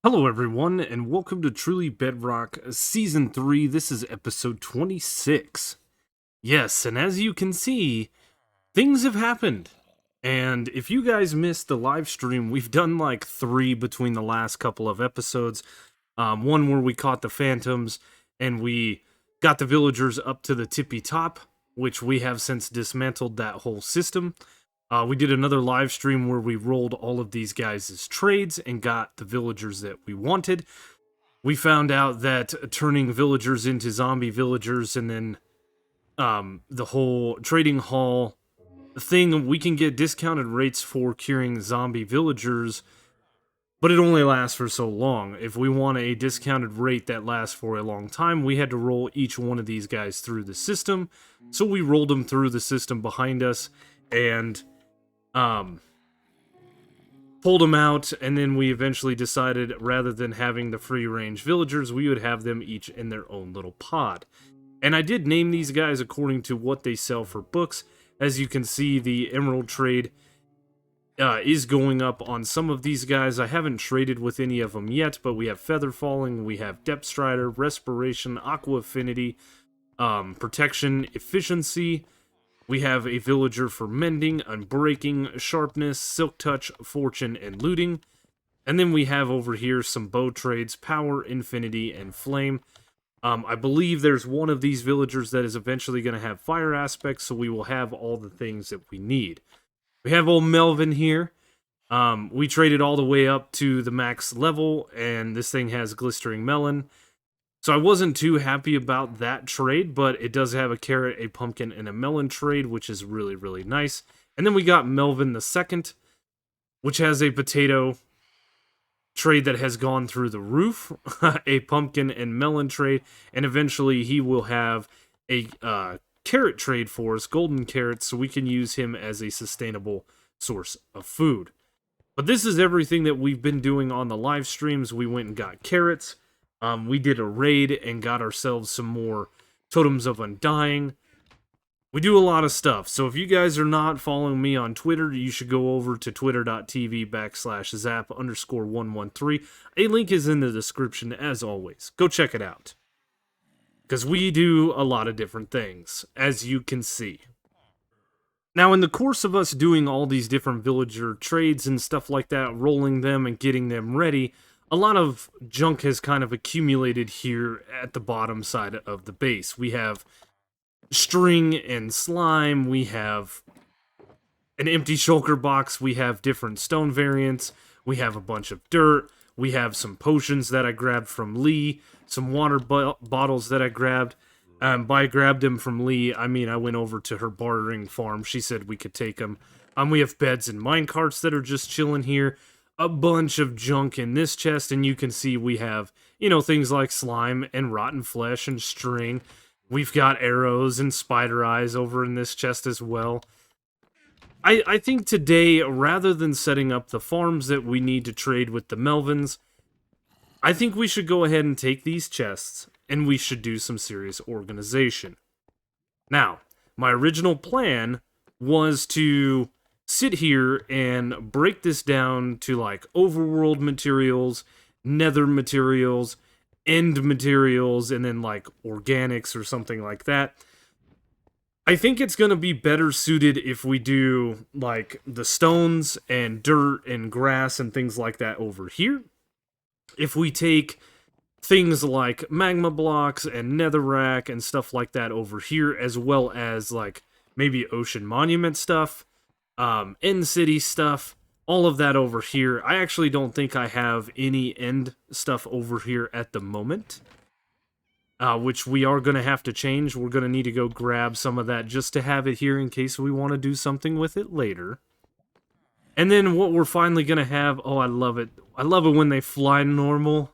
Hello, everyone, and welcome to Truly Bedrock Season 3. This is episode 26. Yes, and as you can see, things have happened. And if you guys missed the live stream, we've done like 3 between the last couple of episodes. One where we caught the phantoms and we got the villagers up to the tippy top, which we have since dismantled that whole system. We did another live stream where we rolled all of these guys as trades and got the villagers that we wanted. We found out that turning villagers into zombie villagers and then the whole trading hall thing, we can get discounted rates for curing zombie villagers, but it only lasts for so long. If we want a discounted rate that lasts for a long time, we had to roll each one of these guys through the system. So we rolled them through the system behind us and pulled them out, and then we eventually decided rather than having the free range villagers, we would have them each in their own little pod. And I did name these guys according to what they sell for books. As you can see, the emerald trade is going up on some of these guys. I haven't traded with any of them yet, but we have Feather Falling, we have Depth Strider, Respiration, Aqua Affinity, Protection, Efficiency. We have a villager for Mending, Unbreaking, Sharpness, Silk Touch, Fortune, and Looting. And then we have over here some bow trades, Power, Infinity, and Flame. I believe there's one of these villagers that is eventually going to have fire aspects, so we will have all the things that we need. We have old Melvin here. We traded all the way up to the max level, and this thing has Glistering Melon. So I wasn't too happy about that trade, but it does have a carrot, a pumpkin, and a melon trade, which is really, really nice. And then we got Melvin the Second, which has a potato trade that has gone through the roof, a pumpkin and melon trade, and eventually he will have a carrot trade for us, golden carrots, so we can use him as a sustainable source of food. But this is everything that we've been doing on the live streams. We went and got carrots. We did a raid and got ourselves some more Totems of Undying. We do a lot of stuff, so if you guys are not following me on Twitter, you should go over to twitter.tv/zap_113. A link is in the description, as always. Go check it out. Because we do a lot of different things, as you can see. Now, in the course of us doing all these different villager trades and stuff like that, rolling them and getting them ready, a lot of junk has kind of accumulated here at the bottom side of the base. We have string and slime, we have an empty shulker box, we have different stone variants, we have a bunch of dirt, we have some potions that I grabbed from Lee, some water bottles that I grabbed. By grabbed them from Lee, I mean I went over to her bartering farm. She said we could take them. We have beds and minecarts that are just chilling here. A bunch of junk in this chest, and you can see we have, things like slime and rotten flesh and string. We've got arrows and spider eyes over in this chest as well. I think today, rather than setting up the farms that we need to trade with the Melvins, I think we should go ahead and take these chests, and we should do some serious organization. Now, my original plan was to sit here and break this down to like overworld materials, nether materials, end materials, and then like organics or something like that. I think it's going to be better suited if we do like the stones and dirt and grass and things like that over here. If we take things like magma blocks and netherrack and stuff like that over here, as well as like maybe ocean monument stuff, end city stuff, all of that over here. I actually don't think I have any end stuff over here at the moment, which we are going to have to change. We're going to need to go grab some of that just to have it here in case we want to do something with it later. And then what we're finally going to have, oh, I love it. I love it when they fly normal.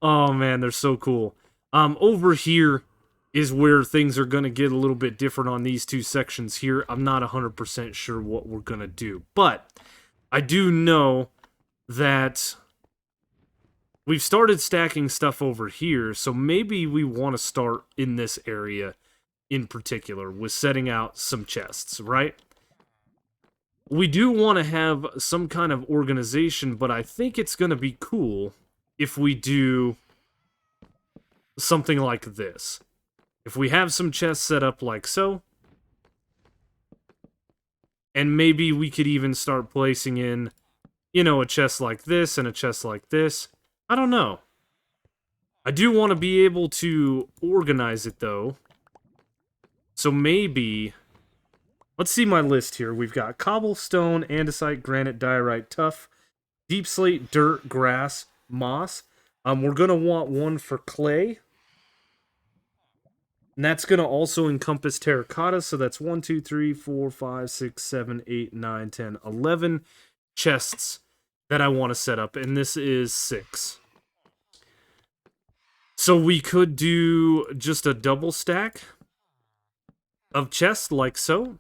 Oh man, they're so cool. Over here is where things are going to get a little bit different on these two sections here. I'm not 100% sure what we're going to do, but I do know that we've started stacking stuff over here, so maybe we want to start in this area in particular with setting out some chests, right? we do want to have some kind of organization, but I think it's going to be cool if we do something like this. If we have some chests set up like so, and maybe we could even start placing in, you know, a chest like this and a chest like this. I don't know. I do want to be able to organize it, though. So maybe... Let's see my list here. We've got cobblestone, andesite, granite, diorite, tuff, deep slate, dirt, grass, moss. We're going to want one for clay. And that's going to also encompass terracotta. So that's 1, 2, 3, 4, 5, 6, 7, 8, 9, 10, 11 chests that I want to set up. And this is 6. So we could do just a double stack of chests like so.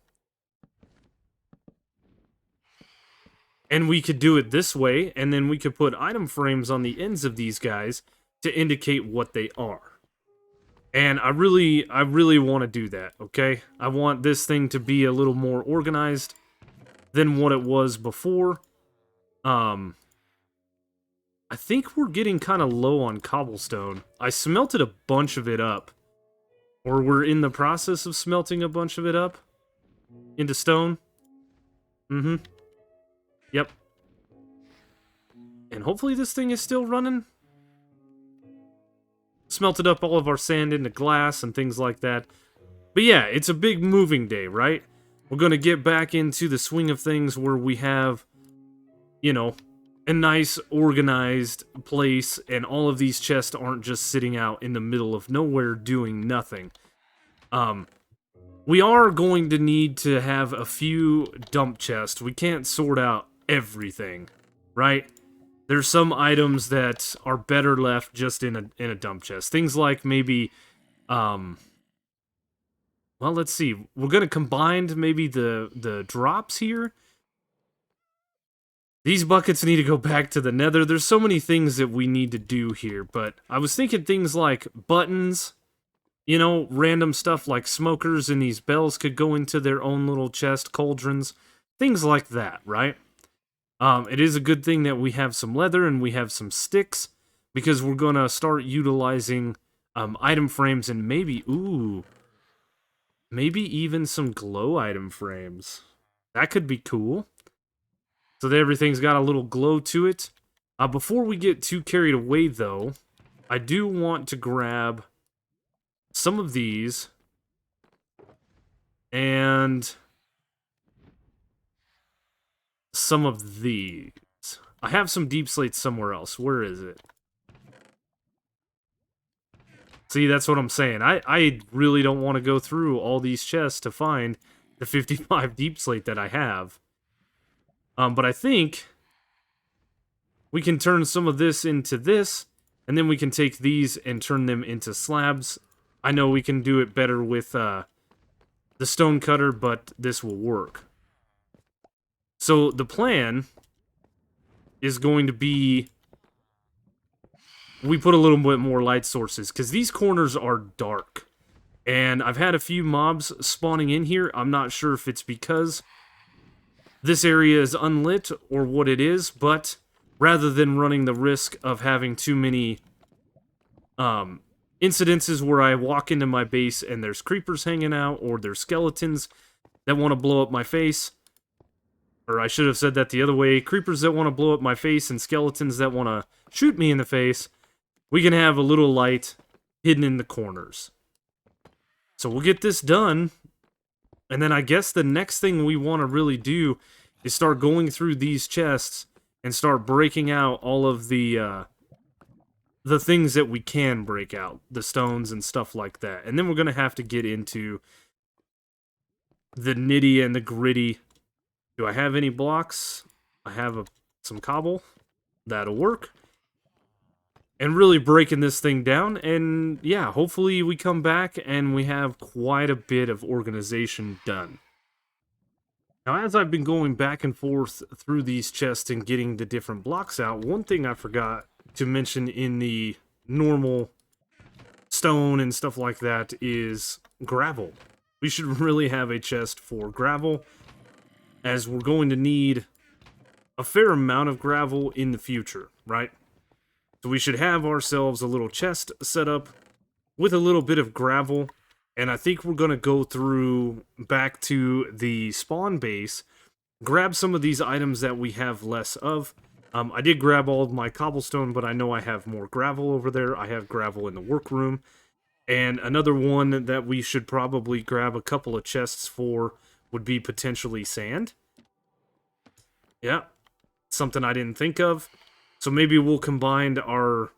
And we could do it this way, and then we could put item frames on the ends of these guys to indicate what they are. And I really want to do that, okay? I want this thing to be a little more organized than what it was before. I think we're getting kind of low on cobblestone. I smelted a bunch of it up. Or we're in the process of smelting a bunch of it up into stone. Mm-hmm. Yep. And hopefully this thing is still running. Smelted up all of our sand into glass and things like that. But yeah, it's a big moving day, right? We're going to get back into the swing of things where we have, you know, a nice organized place and all of these chests aren't just sitting out in the middle of nowhere doing nothing. We are going to need to have a few dump chests. We can't sort out everything, right? There's some items that are better left just in a dump chest. Things like maybe, well, let's see. We're gonna combine maybe the drops here. These buckets need to go back to the nether. There's so many things that we need to do here, but I was thinking things like buttons, you know, random stuff like smokers and these bells could go into their own little chest, cauldrons, things like that, right? It is a good thing that we have some leather and we have some sticks, because we're going to start utilizing item frames and maybe, maybe even some glow item frames. That could be cool. So that everything's got a little glow to it. Before we get too carried away, though, I do want to grab some of these and some of these. I have some deep slates somewhere else. Where is it? See, that's what I'm saying. I really don't want to go through all these chests to find the 55 deep slate that I have. But I think we can turn some of this into this, and then we can take these and turn them into slabs. I know we can do it better with the stone cutter, but this will work. So the plan is going to be we put a little bit more light sources, because these corners are dark. And I've had a few mobs spawning in here. I'm not sure if it's because this area is unlit or what it is, but rather than running the risk of having too many incidences where I walk into my base and there's creepers hanging out, or there's skeletons that want to blow up my face, or I should have said that the other way, creepers that want to blow up my face and skeletons that want to shoot me in the face, we can have a little light hidden in the corners. So we'll get this done, and then I guess the next thing we want to really do is start going through these chests and start breaking out all of the things that we can break out, the stones and stuff like that. And then we're going to have to get into the nitty and the gritty. Do I have any blocks? I have some cobble. That'll work. And really breaking this thing down. And yeah, hopefully we come back and we have quite a bit of organization done. Now, as I've been going back and forth through these chests and getting the different blocks out, one thing I forgot to mention in the normal stone and stuff like that is gravel. We should really have a chest for gravel. as we're going to need a fair amount of gravel in the future, right? So we should have ourselves a little chest set up with a little bit of gravel, and I think we're going to go through back to the spawn base, grab some of these items that we have less of. I did grab all of my cobblestone, but I know I have more gravel over there. I have gravel in the workroom. And another one that we should probably grab a couple of chests for would be potentially sand. Yeah, something I didn't think of. So maybe we'll combine our...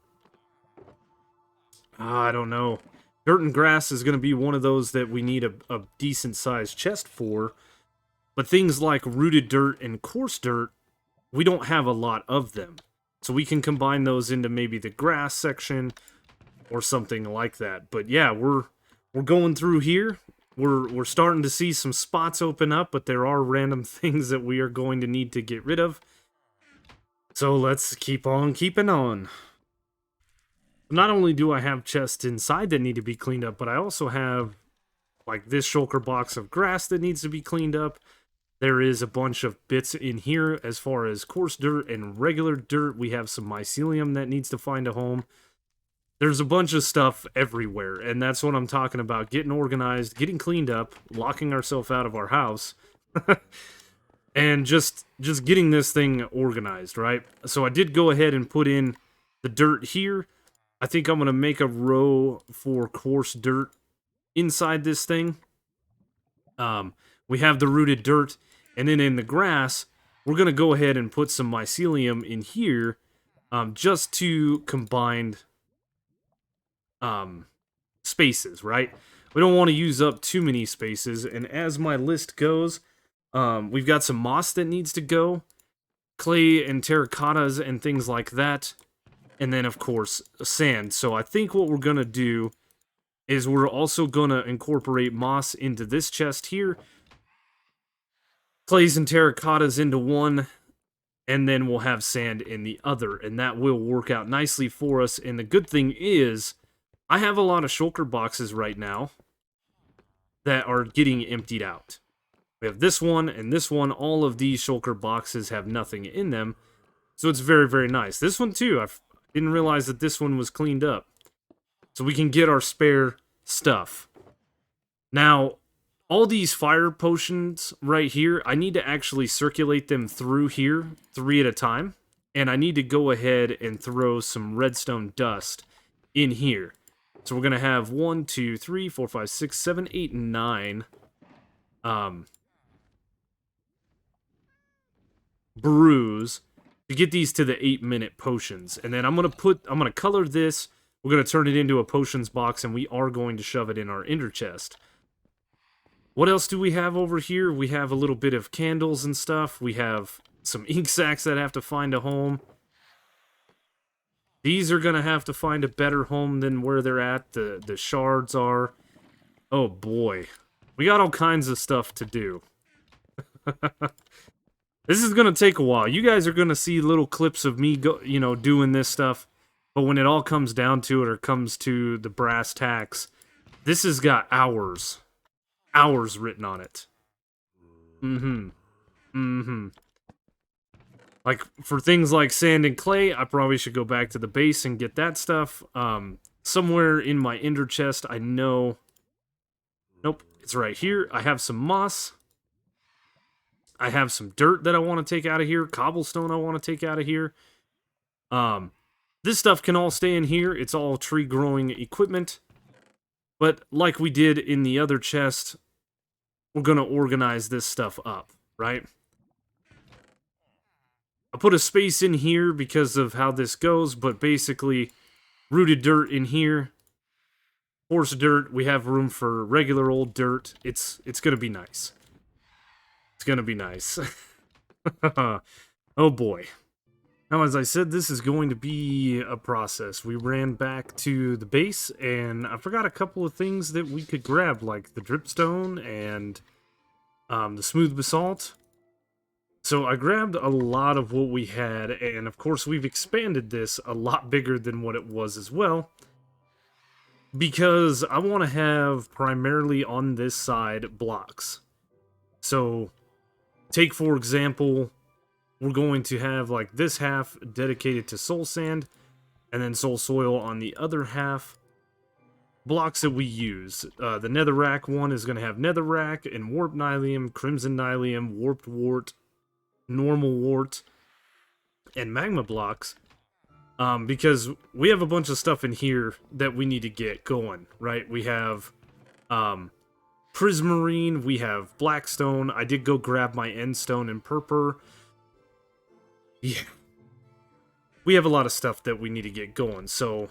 I don't know. Dirt and grass is going to be one of those that we need a decent-sized chest for. But things like rooted dirt and coarse dirt, we don't have a lot of them. So we can combine those into maybe the grass section or something like that. But yeah, we're going through here. We're starting to see some spots open up, but there are random things that we are going to need to get rid of. So let's keep on keeping on. Not only do I have chests inside that need to be cleaned up, but I also have like this shulker box of grass that needs to be cleaned up. There is a bunch of bits in here as far as coarse dirt and regular dirt. We have some mycelium that needs to find a home. There's a bunch of stuff everywhere, and that's what I'm talking about. Getting organized, getting cleaned up, locking ourselves out of our house, and just getting this thing organized, right? So I did go ahead and put in the dirt here. I think I'm going to make a row for coarse dirt inside this thing. We have the rooted dirt, and then in the grass, we're going to go ahead and put some mycelium in here, just to combine spaces, right? We don't want to use up too many spaces, and as my list goes, we've got some moss that needs to go, clay and terracottas and things like that, and then, of course, sand. So I think what we're going to do is we're also going to incorporate moss into this chest here, clays and terracottas into one, and then we'll have sand in the other, and that will work out nicely for us. And the good thing is, I have a lot of shulker boxes right now that are getting emptied out. We have this one and this one. All of these shulker boxes have nothing in them, so it's very, very nice. This one too, I didn't realize that this one was cleaned up. So we can get our spare stuff. Now, all these fire potions right here, I need to actually circulate them through here, 3 at a time. And I need to go ahead and throw some redstone dust in here. So we're going to have 1, 2, 3, 4, 5, 6, 7, 8, 9 brews to get these to the 8-minute potions. And then I'm going to color this. We're going to turn it into a potions box, and we are going to shove it in our ender chest. What else do we have over here? We have a little bit of candles and stuff. We have some ink sacs that have to find a home. These are going to have to find a better home than where they're at. The shards are. Oh boy. We got all kinds of stuff to do. This is going to take a while. You guys are going to see little clips of me doing this stuff. But when it all comes down to it, or comes to the brass tacks, this has got hours written on it. Like, for things like sand and clay, I probably should go back to the base and get that stuff. Somewhere in my ender chest, I know... Nope, it's right here. I have some moss. I have some dirt that I want to take out of here. Cobblestone I want to take out of here. This stuff can all stay in here. It's all tree-growing equipment. But like we did in the other chest, we're going to organize this stuff up, right? I put a space in here because of how this goes, but basically, rooted dirt in here, coarse dirt, we have room for regular old dirt. It's going to be nice. It's going to be nice. Oh boy. Now, as I said, this is going to be a process. We ran back to the base, and I forgot a couple of things that we could grab, like the dripstone and the smooth basalt. So I grabbed a lot of what we had, and of course we've expanded this a lot bigger than what it was as well, because I want to have primarily on this side blocks. So take, for example, we're going to have like this half dedicated to soul sand, and then soul soil on the other half. Blocks that we use. The netherrack one is going to have netherrack and warped nylium, crimson nylium, warped wart, normal wart, and magma blocks. Because we have a bunch of stuff in here that we need to get going, right? We have prismarine, we have blackstone. I did go grab my endstone and purpur. Yeah. We have a lot of stuff that we need to get going, so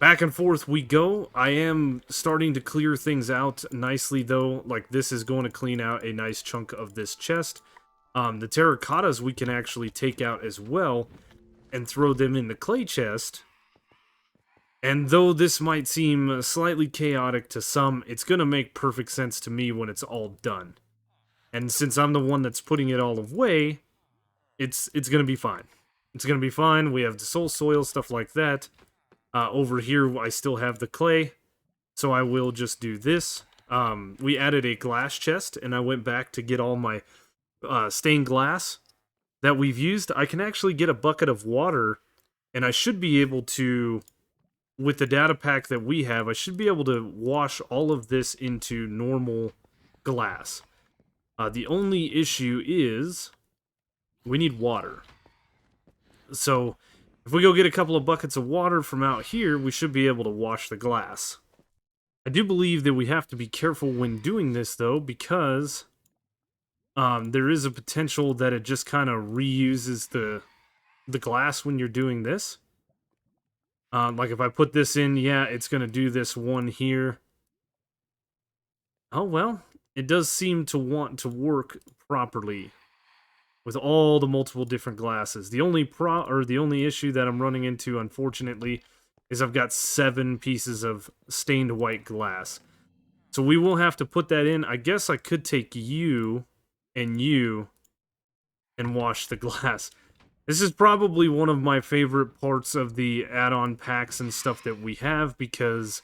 back and forth we go. I am starting to clear things out nicely, though. Like, this is going to clean out a nice chunk of this chest. The terracottas we can actually take out as well and throw them in the clay chest. And though this might seem slightly chaotic to some, it's going to make perfect sense to me when it's all done. And since I'm the one that's putting it all away, it's going to be fine. It's going to be fine. We have the soul soil, stuff like that. Over here, I still have the clay, so I will just do this. We added a glass chest, and I went back to get all my stained glass that we've used. I can actually get a bucket of water, and I should be able to, with the data pack that we have, I should be able to wash all of this into normal glass. The only issue is we need water. So if we go get a couple of buckets of water from out here, we should be able to wash the glass. I do believe that we have to be careful when doing this, though, because there is a potential that it just kind of reuses the glass when you're doing this. Like if I put this in, yeah, it's going to do this one here. Oh, well, it does seem to want to work properly with all the multiple different glasses. The only issue that I'm running into, unfortunately, is I've got 7 pieces of stained white glass. So we will have to put that in. I guess I could take you and wash the glass. This is probably one of my favorite parts of the add-on packs and stuff that we have, because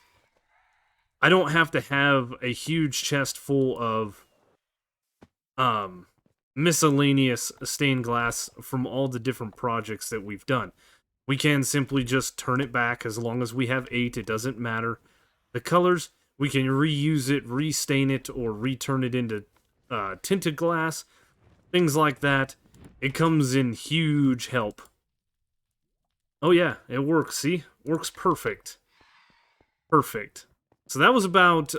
I don't have to have a huge chest full of miscellaneous stained glass from all the different projects that we've done. We can simply just turn it back. As long as we have 8, it doesn't matter. The colors, we can reuse it, restain it, or return it into tinted glass, things like that. It comes in huge help. Oh yeah, it works, see? Works perfect. Perfect. So that was about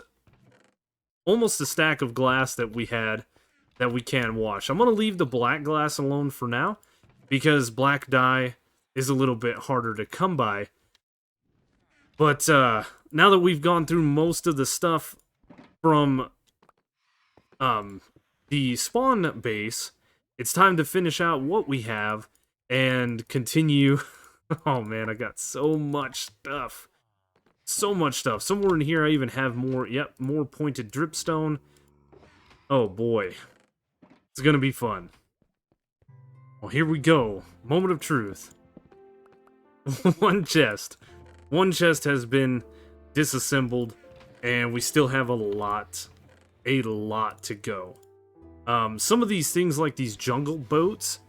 almost a stack of glass that we had that we can wash. I'm going to leave the black glass alone for now, because black dye is a little bit harder to come by. But now that we've gone through most of the stuff from the spawn base, it's time to finish out what we have and continue. Oh man, I got so much stuff. So much stuff. Somewhere in here I even have more, more pointed dripstone. Oh boy. It's gonna be fun. Well, here we go. Moment of truth. One chest. One chest has been disassembled, and we still have a lot to go. Some of these things, like these jungle boats,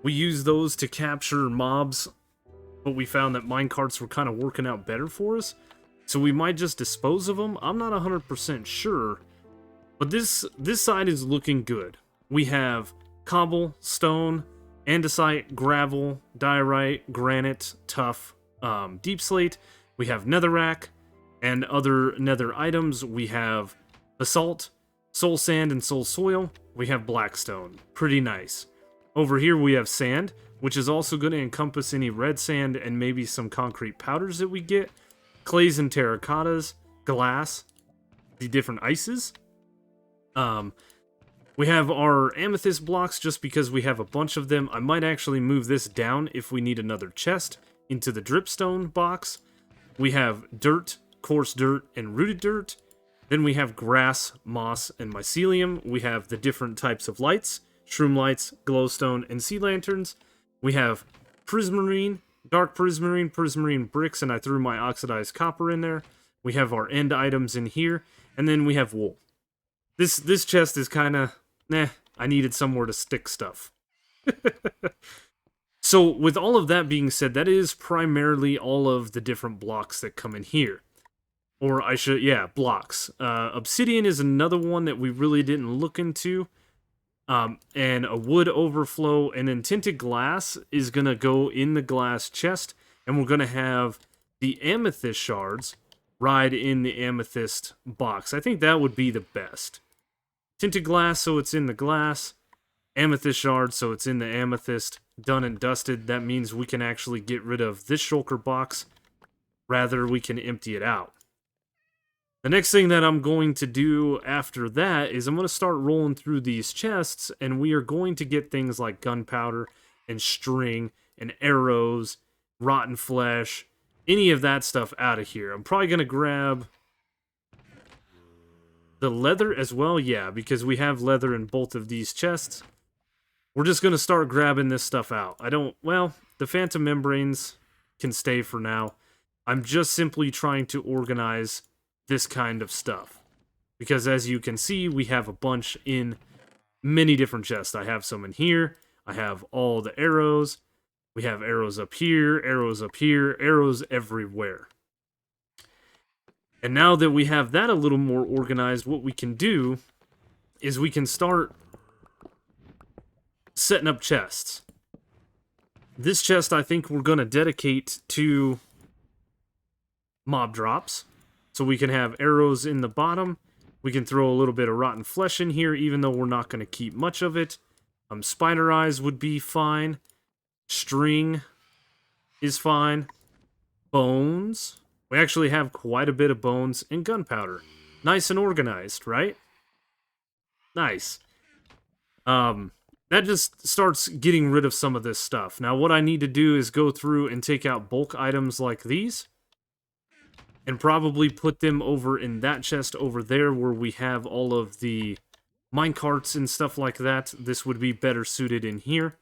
we use those to capture mobs, but we found that minecarts were kind of working out better for us, so we might just dispose of them. I'm not 100% sure, but this side is looking good. We have cobble, stone, andesite, gravel, diorite, granite, tuff, deep slate. We have netherrack and other nether items. We have basalt, soul sand, and soul soil. We have blackstone. Pretty nice. Over here we have sand, which is also going to encompass any red sand and maybe some concrete powders that we get. Clays and terracottas, glass, the different ices. We have our amethyst blocks just because we have a bunch of them. I might actually move this down if we need another chest into the dripstone box. We have dirt, coarse dirt, and rooted dirt. Then we have grass, moss, and mycelium. We have the different types of lights, shroom lights, glowstone, and sea lanterns. We have prismarine, dark prismarine, prismarine bricks, and I threw my oxidized copper in there. We have our end items in here, and then we have wool. This chest is kind of Nah, I needed somewhere to stick stuff. So, with all of that being said, that is primarily all of the different blocks that come in here. Or I should, yeah, blocks. Obsidian is another one that we really didn't look into. And a wood overflow, and then tinted glass is going to go in the glass chest, and we're going to have the amethyst shards ride in the amethyst box. I think that would be the best. Tinted glass, so it's in the glass. Amethyst shard, so it's in the amethyst. Done and dusted. That means we can actually get rid of this shulker box. Rather, we can empty it out. The next thing that I'm going to do after that is I'm going to start rolling through these chests, and we are going to get things like gunpowder and string and arrows, rotten flesh, any of that stuff out of here. I'm probably going to grab the leather as well, yeah, because we have leather in both of these chests. We're just going to start grabbing this stuff out. Well, the phantom membranes can stay for now. I'm just simply trying to organize this kind of stuff. Because as you can see, we have a bunch in many different chests. I have some in here. I have all the arrows. We have arrows up here, arrows everywhere. And now that we have that a little more organized, what we can do is we can start setting up chests. This chest I think we're going to dedicate to mob drops. So we can have arrows in the bottom. We can throw a little bit of rotten flesh in here, even though we're not going to keep much of it. Spider eyes would be fine. String is fine. Bones. We actually have quite a bit of bones and gunpowder. Nice and organized, right? Nice. That just starts getting rid of some of this stuff. Now what I need to do is go through and take out bulk items like these. And probably put them over in that chest over there where we have all of the minecarts and stuff like that. This would be better suited in here.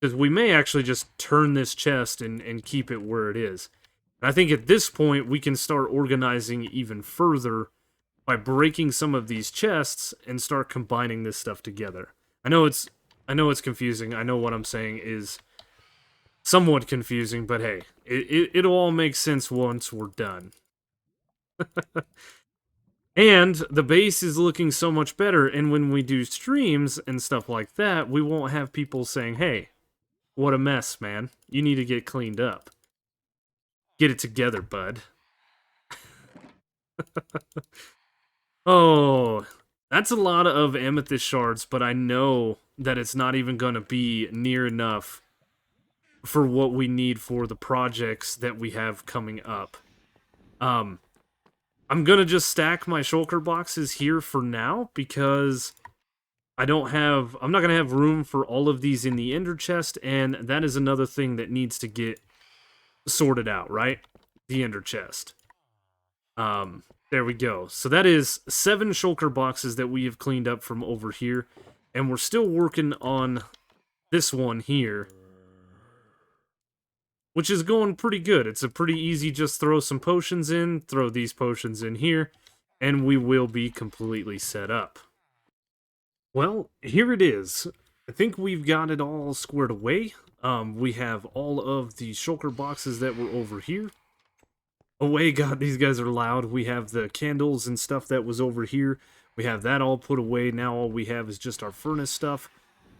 Because we may actually just turn this chest and keep it where it is. And I think at this point we can start organizing even further by breaking some of these chests and start combining this stuff together. I know it's confusing. I know what I'm saying is somewhat confusing, but hey, it'll all make sense once we're done. And the base is looking so much better, and when we do streams and stuff like that, we won't have people saying, hey, what a mess, man. You need to get cleaned up. Get it together, bud. Oh, that's a lot of amethyst shards, but I know that it's not even going to be near enough for what we need for the projects that we have coming up. I'm gonna just stack my shulker boxes here for now because I'm not gonna have room for all of these in the ender chest, and that is another thing that needs to get sorted out, right? The ender chest. There we go. So that is 7 shulker boxes that we have cleaned up from over here, and we're still working on this one here, which is going pretty good. It's a pretty easy, just throw some potions in, throw these potions in here, and we will be completely set up. Well, here it is. I think we've got it all squared away. We have all of the shulker boxes that were over here. Away, God, these guys are loud. We have the candles and stuff that was over here. We have that all put away. Now all we have is just our furnace stuff.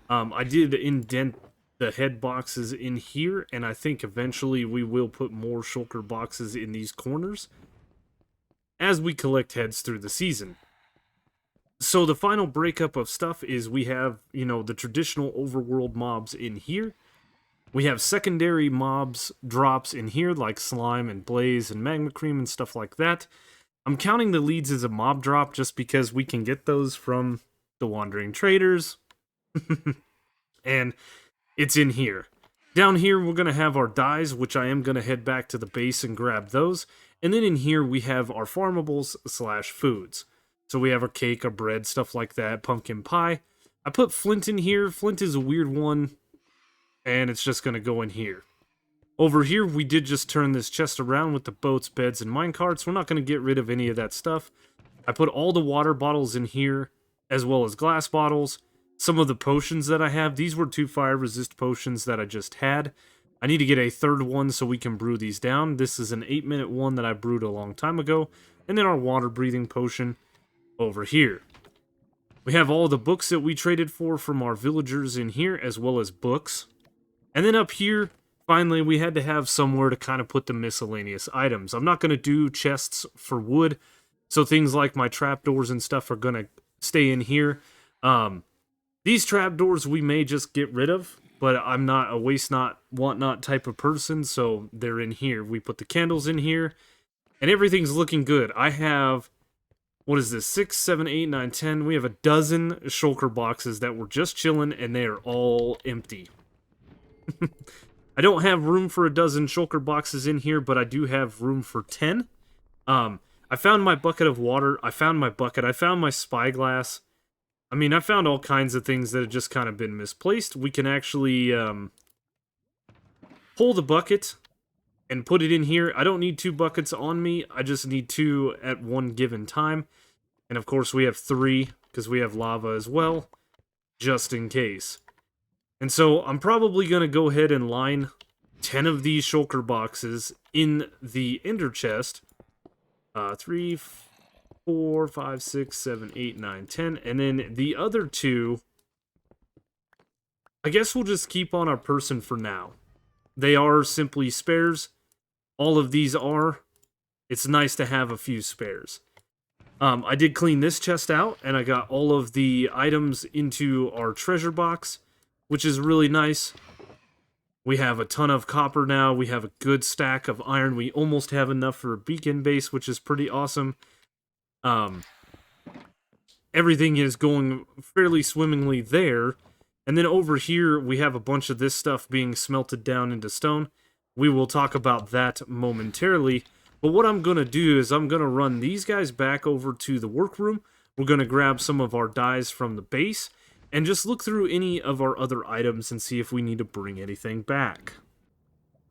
I did indent the head boxes in here, and I think eventually we will put more shulker boxes in these corners as we collect heads through the season. So the final breakup of stuff is we have, the traditional overworld mobs in here. We have secondary mobs drops in here, like slime and blaze and magma cream and stuff like that. I'm counting the leads as a mob drop just because we can get those from the wandering traders. And it's in here. Down here, we're going to have our dyes, which I am going to head back to the base and grab those. And then in here, we have our farmables / foods. So we have our cake, our bread, stuff like that, pumpkin pie. I put flint in here. Flint is a weird one, and it's just going to go in here. Over here, we did just turn this chest around with the boats, beds, and minecarts. We're not going to get rid of any of that stuff. I put all the water bottles in here as well as glass bottles. Some of the potions that I have, these were 2 fire resist potions that I just had. I need to get a 3rd one so we can brew these down. This is an 8-minute one that I brewed a long time ago. And then our water breathing potion over here. We have all the books that we traded for from our villagers in here, as well as books. And then up here, finally, we had to have somewhere to kind of put the miscellaneous items. I'm not going to do chests for wood, so things like my trapdoors and stuff are going to stay in here. These trapdoors we may just get rid of, but I'm not a waste not, want not type of person, so they're in here. We put the candles in here, and everything's looking good. I have, what is this, 6, 7, 8, 9, 10. We have a dozen shulker boxes that were just chilling, and they are all empty. I don't have room for a dozen shulker boxes in here, but I do have room for 10. I found my bucket of water. I found my bucket. I found my spyglass. I mean, I found all kinds of things that had just kind of been misplaced. We can actually pull the bucket and put it in here. I don't need 2 buckets on me. I just need 2 at one given time. And of course, we have 3 because we have lava as well, just in case. And so I'm probably going to go ahead and line 10 of these shulker boxes in the ender chest. 3, 4, 5, 6, 7, 8, 9, 10. And then the other 2, I guess we'll just keep on our person for now. They are simply spares. All of these are. It's nice to have a few spares. I did clean this chest out, and I got all of the items into our treasure box, which is really nice. We have a ton of copper now. We have a good stack of iron. We almost have enough for a beacon base, which is pretty awesome. Everything is going fairly swimmingly there. And then over here, we have a bunch of this stuff being smelted down into stone. We will talk about that momentarily. But what I'm going to do is I'm going to run these guys back over to the workroom. We're going to grab some of our dyes from the base and just look through any of our other items and see if we need to bring anything back.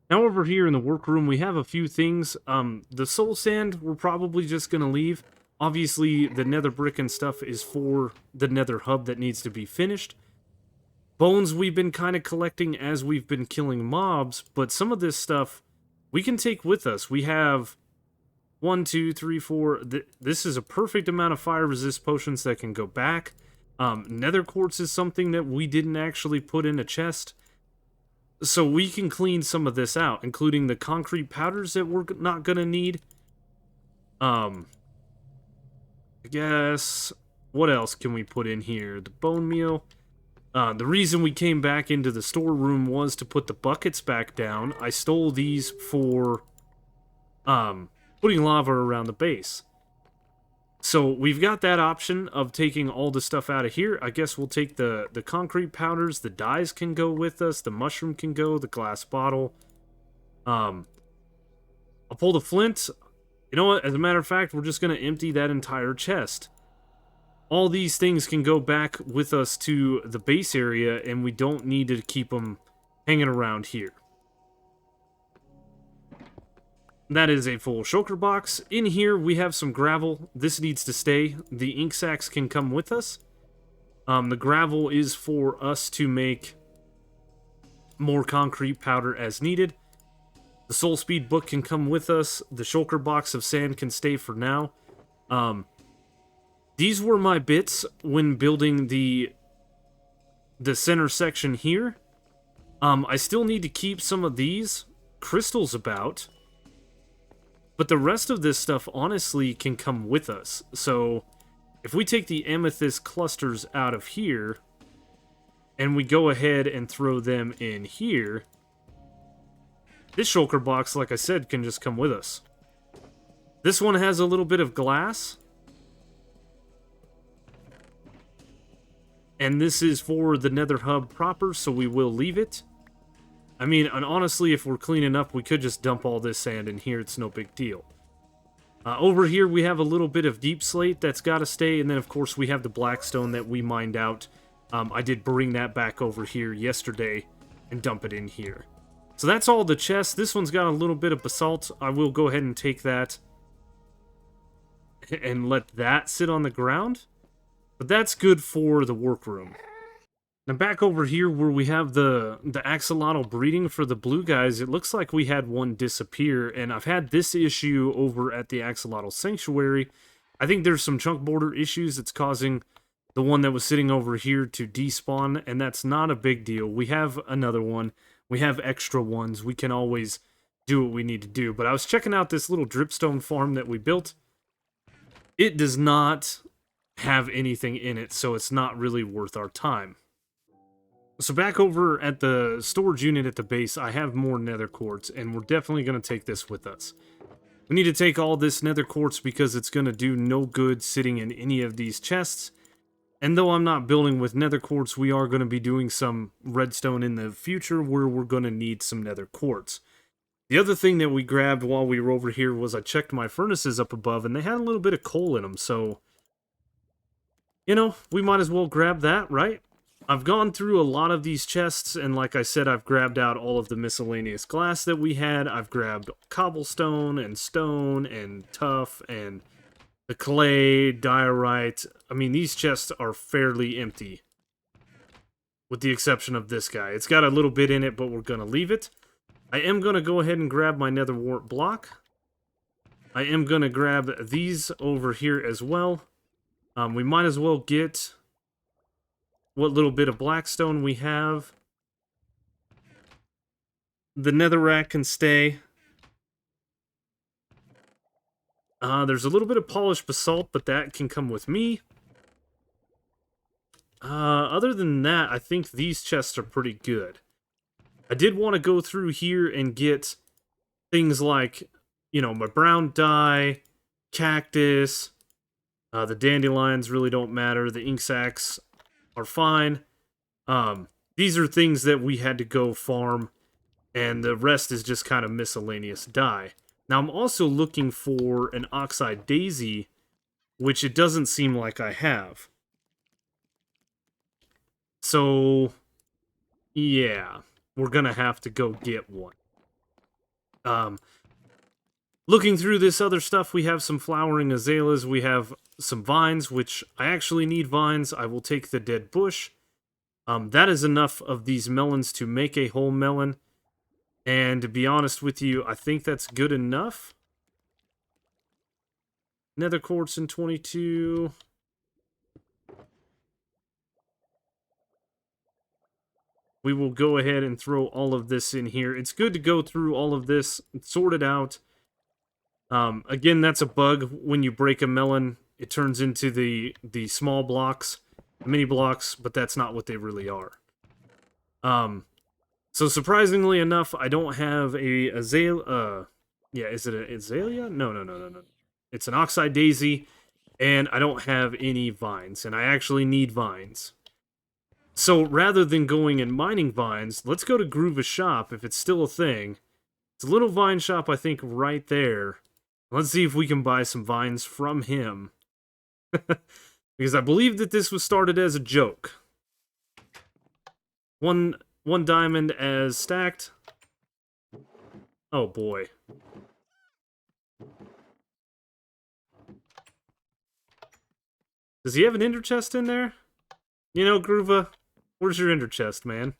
Now over here in the workroom, we have a few things. The soul sand, we're probably just going to leave. Obviously, the nether brick and stuff is for the nether hub that needs to be finished. Bones we've been kind of collecting as we've been killing mobs, but some of this stuff we can take with us. We have 1, 2, 3, 4. This is a perfect amount of fire resist potions that can go back. Nether quartz is something that we didn't actually put in a chest. So we can clean some of this out, including the concrete powders that we're not going to need. I guess, what else can we put in here? The bone meal. The reason we came back into the storeroom was to put the buckets back down. I stole these for putting lava around the base. So we've got that option of taking all the stuff out of here. I guess we'll take the concrete powders. The dyes can go with us. The mushroom can go. The glass bottle. I'll pull the flint. You know what? As a matter of fact, we're just going to empty that entire chest. All these things can go back with us to the base area, and we don't need to keep them hanging around here. That is a full shulker box. In here, we have some gravel. This needs to stay. The ink sacks can come with us. The gravel is for us to make more concrete powder as needed. The soul speed book can come with us. The shulker box of sand can stay for now. These were my bits when building the center section here. I still need to keep some of these crystals about. But the rest of this stuff, honestly, can come with us. So, if we take the amethyst clusters out of here, and we go ahead and throw them in here, this shulker box, like I said, can just come with us. This one has a little bit of glass. And this is for the nether hub proper, so we will leave it. I mean, and honestly, if we're cleaning up, we could just dump all this sand in here. It's no big deal. Over here, we have a little bit of deep slate that's got to stay. And then, of course, we have the blackstone that we mined out. I did bring that back over here yesterday and dump it in here. So that's all the chests. This one's got a little bit of basalt. I will go ahead and take that and let that sit on the ground. But that's good for the workroom. Now back over here where we have the axolotl breeding for the blue guys, it looks like we had one disappear, and I've had this issue over at the axolotl sanctuary. I think there's some chunk border issues that's causing the one that was sitting over here to despawn, and that's not a big deal. We have another one. We have extra ones. We can always do what we need to do. But I was checking out this little dripstone farm that we built. It does not have anything in it, so it's not really worth our time. So back over at the storage unit at the base, I have more nether quartz, and we're definitely going to take this with us. We need to take all this nether quartz because it's going to do no good sitting in any of these chests. And though I'm not building with nether quartz, we are going to be doing some redstone in the future where we're going to need some nether quartz. The other thing that we grabbed while we were over here was I checked my furnaces up above, and they had a little bit of coal in them, so, you know, we might as well grab that, right? I've gone through a lot of these chests, and like I said, I've grabbed out all of the miscellaneous glass that we had. I've grabbed cobblestone and stone and tuff and the clay, diorite. I mean, these chests are fairly empty, with the exception of this guy. It's got a little bit in it, but we're going to leave it. I am going to go ahead and grab my nether wart block. I am going to grab these over here as well. We might as well get what little bit of blackstone we have. The netherrack can stay. There's a little bit of polished basalt, but that can come with me. Other than that, I think these chests are pretty good. I did want to go through here and get things like, you know, my brown dye, cactus, the dandelions really don't matter, the ink sacs are fine. These are things that we had to go farm, and the rest is just kind of miscellaneous dye. Now, I'm also looking for an oxide daisy, which it doesn't seem like I have. So, yeah, we're gonna have to go get one. Looking through this other stuff, we have some flowering azaleas, we have some vines, which I actually need vines. I will take the dead bush. That is enough of these melons to make a whole melon. And to be honest with you, I think that's good enough. Nether quartz in 22. We will go ahead and throw all of this in here. It's good to go through all of this, sort it out. Again, that's a bug. When you break a melon, it turns into the small blocks, mini blocks, but that's not what they really are. So surprisingly enough, I don't have a azalea. Yeah, is it an azalea? No. It's an oxide daisy, and I don't have any vines, and I actually need vines. So rather than going and mining vines, let's go to Groova's shop if it's still a thing. It's a little vine shop, I think, right there. Let's see if we can buy some vines from him. Because I believe that this was started as a joke. One diamond as stacked. Oh boy. Does he have an ender chest in there? You know, Groova, where's your ender chest, man?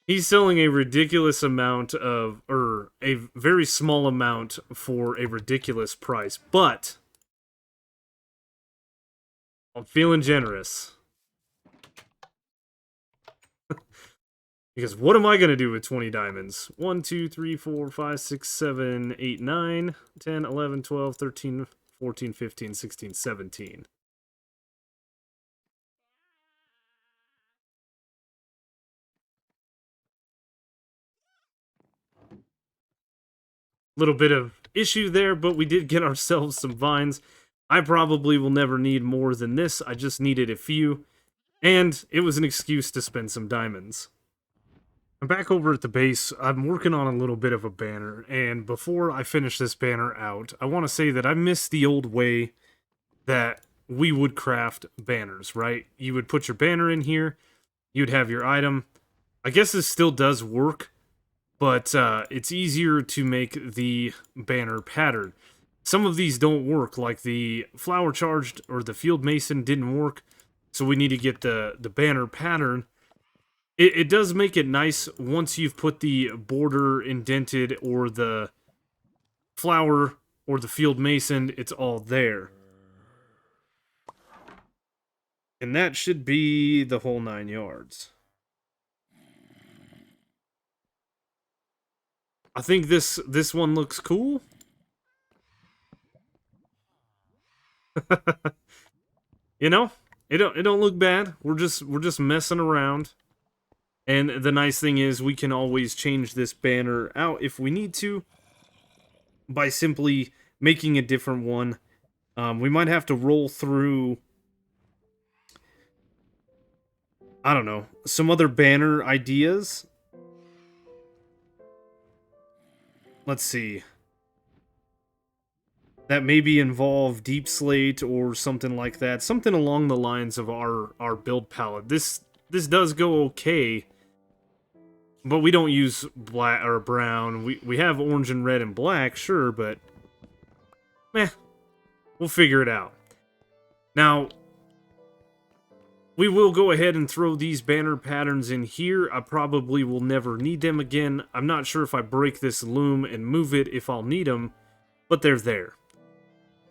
He's selling a ridiculous amount of, or a very small amount for a ridiculous price, but I'm feeling generous. Because what am I going to do with 20 diamonds? 1, 2, 3, 4, 5, 6, 7, 8, 9, 10, 11, 12, 13, 14, 15, 16, 17. Little bit of issue there, but we did get ourselves some vines. I probably will never need more than this. I just needed a few, and it was an excuse to spend some diamonds. I'm back over at the base. I'm working on a little bit of a banner, and before I finish this banner out, I want to say that I miss the old way that we would craft banners, right? You would put your banner in here, you'd have your item. I guess this still does work, but it's easier to make the banner pattern. Some of these don't work, like the flower charged or the field mason didn't work, so we need to get the banner pattern. It does make it nice once you've put the border indented or the flower or the field mason, it's all there. And that should be the whole 9 yards. I think this one looks cool. You know, it don't look bad. We're just messing around. And the nice thing is we can always change this banner out if we need to by simply making a different one. We might have to roll through, I don't know, some other banner ideas. Let's see. That maybe involve deep slate or something like that. Something along the lines of our build palette. This does go okay. But we don't use black or brown. We have orange and red and black, sure, but meh. We'll figure it out. Now, we will go ahead and throw these banner patterns in here. I probably will never need them again. I'm not sure if I break this loom and move it if I'll need them, but they're there.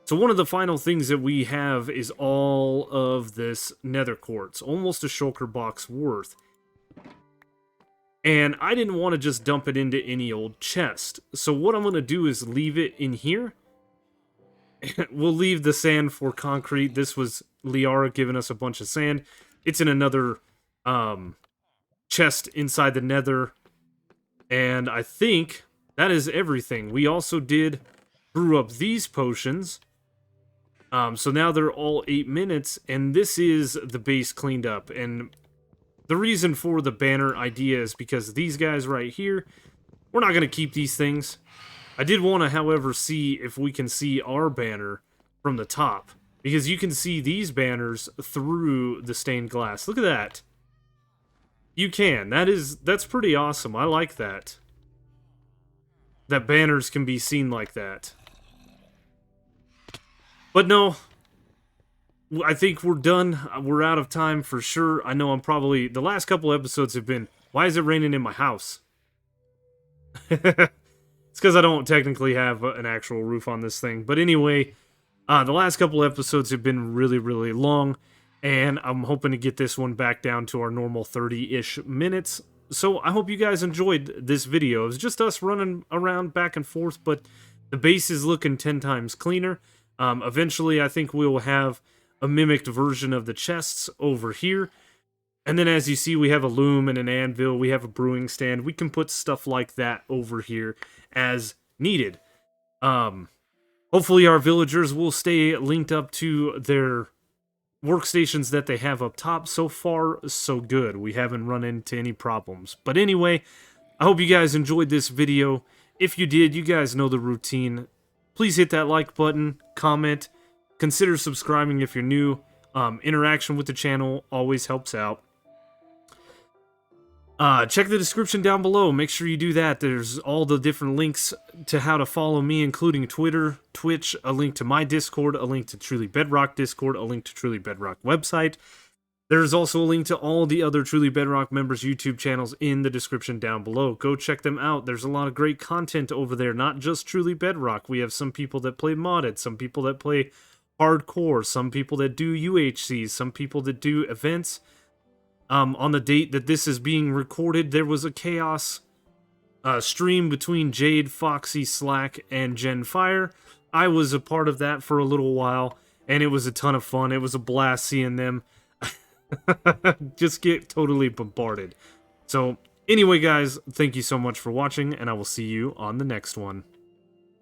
So one of the final things that we have is all of this nether quartz, almost a shulker box worth. And I didn't want to just dump it into any old chest. So what I'm going to do is leave it in here. We'll leave the sand for concrete. This was Liara giving us a bunch of sand. It's in another chest inside the nether. And I think that is everything. We also did brew up these potions. So now they're all 8 minutes. And this is the base cleaned up. And the reason for the banner idea is because these guys right here, we're not going to keep these things. I did want to, however, see if we can see our banner from the top. Because you can see these banners through the stained glass. Look at that. You can. That's pretty awesome. I like that. That banners can be seen like that. But no, I think we're done. We're out of time for sure. I know I'm probably... The last couple episodes have been, why is it raining in my house? It's because I don't technically have an actual roof on this thing. But anyway, the last couple episodes have been really, really long. And I'm hoping to get this one back down to our normal 30-ish minutes. So I hope you guys enjoyed this video. It was just us running around back and forth. But the base is looking 10 times cleaner. Eventually, I think we'll have a mimicked version of the chests over here. And then as you see, we have a loom and an anvil. We have a brewing stand. We can put stuff like that over here as needed. Hopefully our villagers will stay linked up to their workstations that they have up top. So far, so good. We haven't run into any problems. But anyway, I hope you guys enjoyed this video. If you did, you guys know the routine. Please hit that like button, comment, consider subscribing if you're new. Interaction with the channel always helps out. Check the description down below. Make sure you do that. There's all the different links to how to follow me, including Twitter, Twitch, a link to my Discord, a link to Truly Bedrock Discord, a link to Truly Bedrock website. There's also a link to all the other Truly Bedrock members' YouTube channels in the description down below. Go check them out. There's a lot of great content over there, not just Truly Bedrock. We have some people that play modded, some people that play hardcore, some people that do UHCs, some people that do events. On the date that this is being recorded, there was a chaos stream between Jade, Foxy, Slack, and Genfire. I was a part of that for a little while, and it was a ton of fun. It was a blast seeing them just get totally bombarded. So, anyway, guys, thank you so much for watching, and I will see you on the next one.